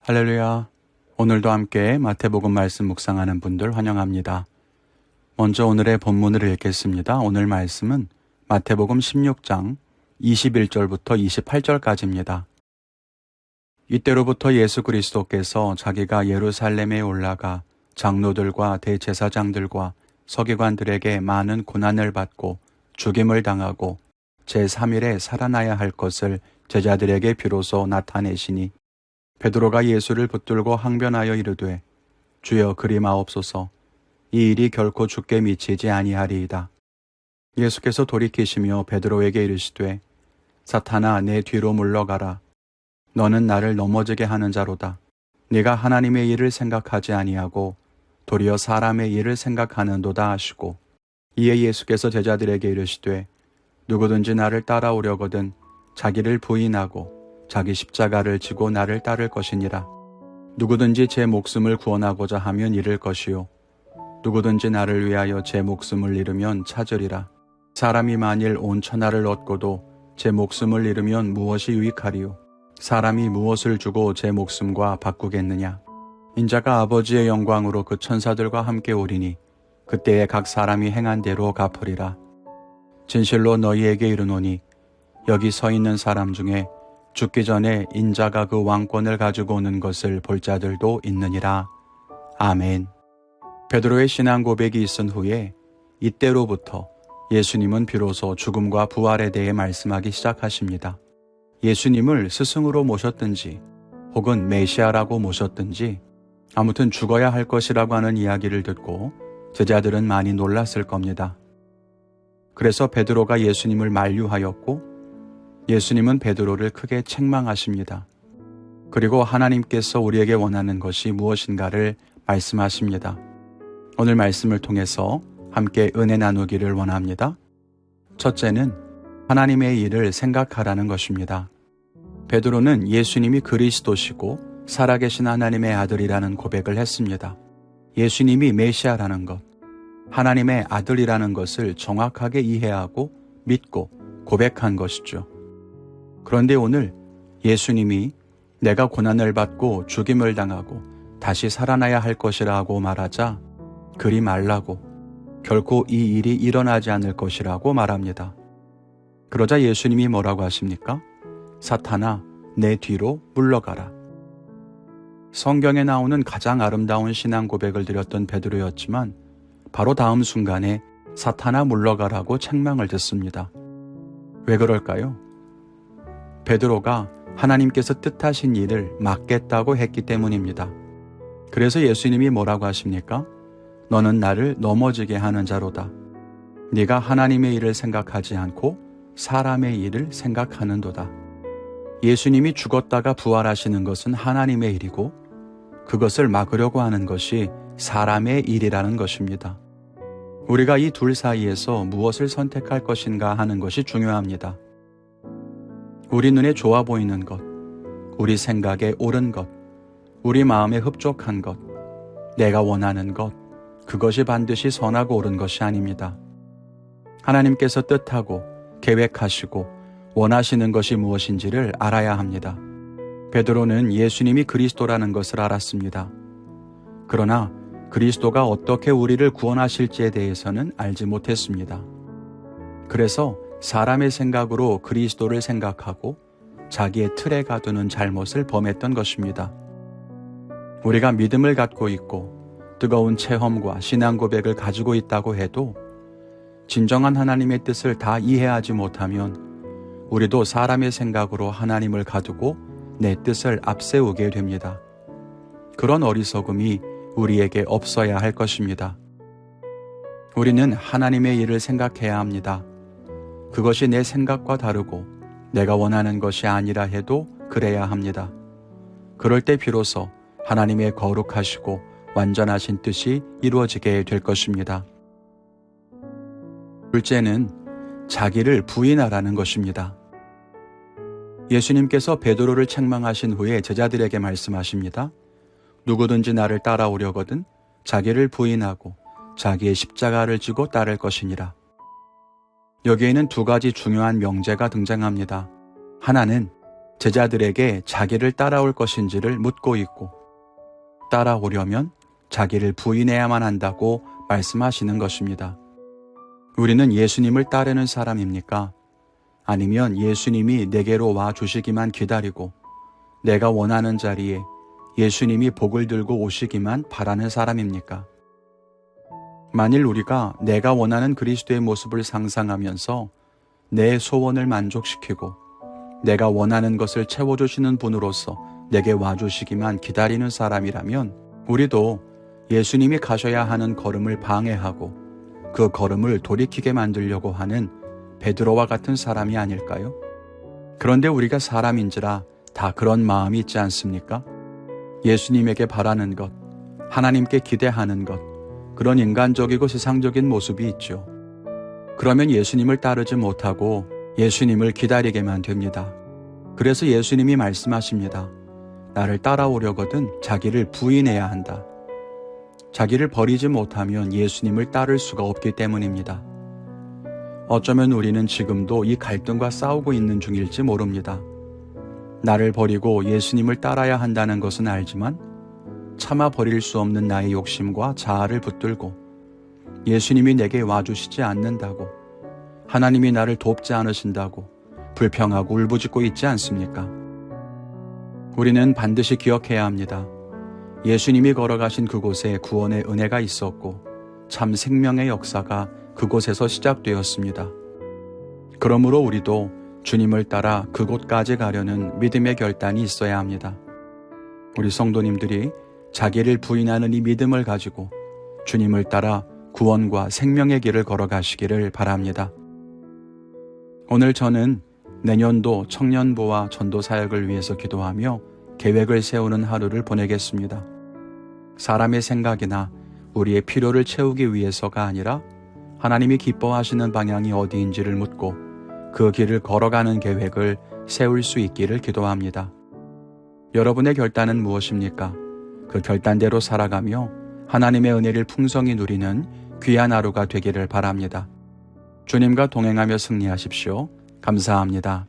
할렐루야. 오늘도 함께 마태복음 말씀 묵상하는 분들 환영합니다. 먼저 오늘의 본문을 읽겠습니다. 오늘 말씀은 마태복음 16장 21절부터 28절까지입니다. 이때로부터 예수 그리스도께서 자기가 예루살렘에 올라가 장로들과 대제사장들과 서기관들에게 많은 고난을 받고 죽임을 당하고 제3일에 살아나야 할 것을 제자들에게 비로소 나타내시니 베드로가 예수를 붙들고 항변하여 이르되 주여 그리마옵소서, 이 일이 결코 주께 미치지 아니하리이다. 예수께서 돌이키시며 베드로에게 이르시되 사탄아, 내 뒤로 물러가라. 너는 나를 넘어지게 하는 자로다. 네가 하나님의 일을 생각하지 아니하고 도리어 사람의 일을 생각하는도다 하시고, 이에 예수께서 제자들에게 이르시되 누구든지 나를 따라오려거든 자기를 부인하고 자기 십자가를 지고 나를 따를 것이니라. 누구든지 제 목숨을 구원하고자 하면 잃을 것이요 누구든지 나를 위하여 제 목숨을 잃으면 찾으리라. 사람이 만일 온 천하를 얻고도 제 목숨을 잃으면 무엇이 유익하리요? 사람이 무엇을 주고 제 목숨과 바꾸겠느냐? 인자가 아버지의 영광으로 그 천사들과 함께 오리니 그때에 각 사람이 행한 대로 갚으리라. 진실로 너희에게 이르노니 여기 서 있는 사람 중에 죽기 전에 인자가 그 왕권을 가지고 오는 것을 볼 자들도 있느니라. 아멘. 베드로의 신앙 고백이 있은 후에 이때로부터 예수님은 비로소 죽음과 부활에 대해 말씀하기 시작하십니다. 예수님을 스승으로 모셨든지 혹은 메시아라고 모셨든지 아무튼 죽어야 할 것이라고 하는 이야기를 듣고 제자들은 많이 놀랐을 겁니다. 그래서 베드로가 예수님을 만류하였고 예수님은 베드로를 크게 책망하십니다. 그리고 하나님께서 우리에게 원하는 것이 무엇인가를 말씀하십니다. 오늘 말씀을 통해서 함께 은혜 나누기를 원합니다. 첫째는 하나님의 일을 생각하라는 것입니다. 베드로는 예수님이 그리스도시고 살아계신 하나님의 아들이라는 고백을 했습니다. 예수님이 메시아라는 것, 하나님의 아들이라는 것을 정확하게 이해하고 믿고 고백한 것이죠. 그런데 오늘 예수님이 내가 고난을 받고 죽임을 당하고 다시 살아나야 할 것이라고 말하자 그리 말라고, 결코 이 일이 일어나지 않을 것이라고 말합니다. 그러자 예수님이 뭐라고 하십니까? 사탄아, 내 뒤로 물러가라. 성경에 나오는 가장 아름다운 신앙 고백을 드렸던 베드로였지만 바로 다음 순간에 사탄아 물러가라고 책망을 듣습니다. 왜 그럴까요? 베드로가 하나님께서 뜻하신 일을 막겠다고 했기 때문입니다. 그래서 예수님이 뭐라고 하십니까? 너는 나를 넘어지게 하는 자로다. 네가 하나님의 일을 생각하지 않고 사람의 일을 생각하는도다. 예수님이 죽었다가 부활하시는 것은 하나님의 일이고 그것을 막으려고 하는 것이 사람의 일이라는 것입니다. 우리가 이 둘 사이에서 무엇을 선택할 것인가 하는 것이 중요합니다. 우리 눈에 좋아 보이는 것, 우리 생각에 옳은 것, 우리 마음에 흡족한 것, 내가 원하는 것, 그것이 반드시 선하고 옳은 것이 아닙니다. 하나님께서 뜻하고 계획하시고 원하시는 것이 무엇인지를 알아야 합니다. 베드로는 예수님이 그리스도라는 것을 알았습니다. 그러나 그리스도가 어떻게 우리를 구원하실지에 대해서는 알지 못했습니다. 그래서 사람의 생각으로 그리스도를 생각하고 자기의 틀에 가두는 잘못을 범했던 것입니다. 우리가 믿음을 갖고 있고 뜨거운 체험과 신앙 고백을 가지고 있다고 해도 진정한 하나님의 뜻을 다 이해하지 못하면 우리도 사람의 생각으로 하나님을 가두고 내 뜻을 앞세우게 됩니다. 그런 어리석음이 우리에게 없어야 할 것입니다. 우리는 하나님의 일을 생각해야 합니다. 그것이 내 생각과 다르고 내가 원하는 것이 아니라 해도 그래야 합니다. 그럴 때 비로소 하나님의 거룩하시고 완전하신 뜻이 이루어지게 될 것입니다. 둘째는 자기를 부인하라는 것입니다. 예수님께서 베드로를 책망하신 후에 제자들에게 말씀하십니다. 누구든지 나를 따라오려거든 자기를 부인하고 자기의 십자가를 지고 따를 것이니라. 여기에는 두 가지 중요한 명제가 등장합니다. 하나는 제자들에게 자기를 따라올 것인지를 묻고 있고, 따라오려면 자기를 부인해야만 한다고 말씀하시는 것입니다. 우리는 예수님을 따르는 사람입니까? 아니면 예수님이 내게로 와 주시기만 기다리고 내가 원하는 자리에 예수님이 복을 들고 오시기만 바라는 사람입니까? 만일 우리가 내가 원하는 그리스도의 모습을 상상하면서 내 소원을 만족시키고 내가 원하는 것을 채워주시는 분으로서 내게 와주시기만 기다리는 사람이라면 우리도 예수님이 가셔야 하는 걸음을 방해하고 그 걸음을 돌이키게 만들려고 하는 베드로와 같은 사람이 아닐까요? 그런데 우리가 사람인지라 다 그런 마음이 있지 않습니까? 예수님에게 바라는 것, 하나님께 기대하는 것, 그런 인간적이고 세상적인 모습이 있죠. 그러면 예수님을 따르지 못하고 예수님을 기다리게만 됩니다. 그래서 예수님이 말씀하십니다. 나를 따라오려거든 자기를 부인해야 한다. 자기를 버리지 못하면 예수님을 따를 수가 없기 때문입니다. 어쩌면 우리는 지금도 이 갈등과 싸우고 있는 중일지 모릅니다. 나를 버리고 예수님을 따라야 한다는 것은 알지만 차마 버릴 수 없는 나의 욕심과 자아를 붙들고 예수님이 내게 와주시지 않는다고, 하나님이 나를 돕지 않으신다고 불평하고 울부짖고 있지 않습니까? 우리는 반드시 기억해야 합니다. 예수님이 걸어가신 그곳에 구원의 은혜가 있었고 참 생명의 역사가 그곳에서 시작되었습니다. 그러므로 우리도 주님을 따라 그곳까지 가려는 믿음의 결단이 있어야 합니다. 우리 성도님들이 자기를 부인하는 이 믿음을 가지고 주님을 따라 구원과 생명의 길을 걸어가시기를 바랍니다. 오늘 저는 내년도 청년부와 전도 사역을 위해서 기도하며 계획을 세우는 하루를 보내겠습니다. 사람의 생각이나 우리의 필요를 채우기 위해서가 아니라 하나님이 기뻐하시는 방향이 어디인지를 묻고 그 길을 걸어가는 계획을 세울 수 있기를 기도합니다. 여러분의 결단은 무엇입니까? 그 결단대로 살아가며 하나님의 은혜를 풍성히 누리는 귀한 하루가 되기를 바랍니다. 주님과 동행하며 승리하십시오. 감사합니다.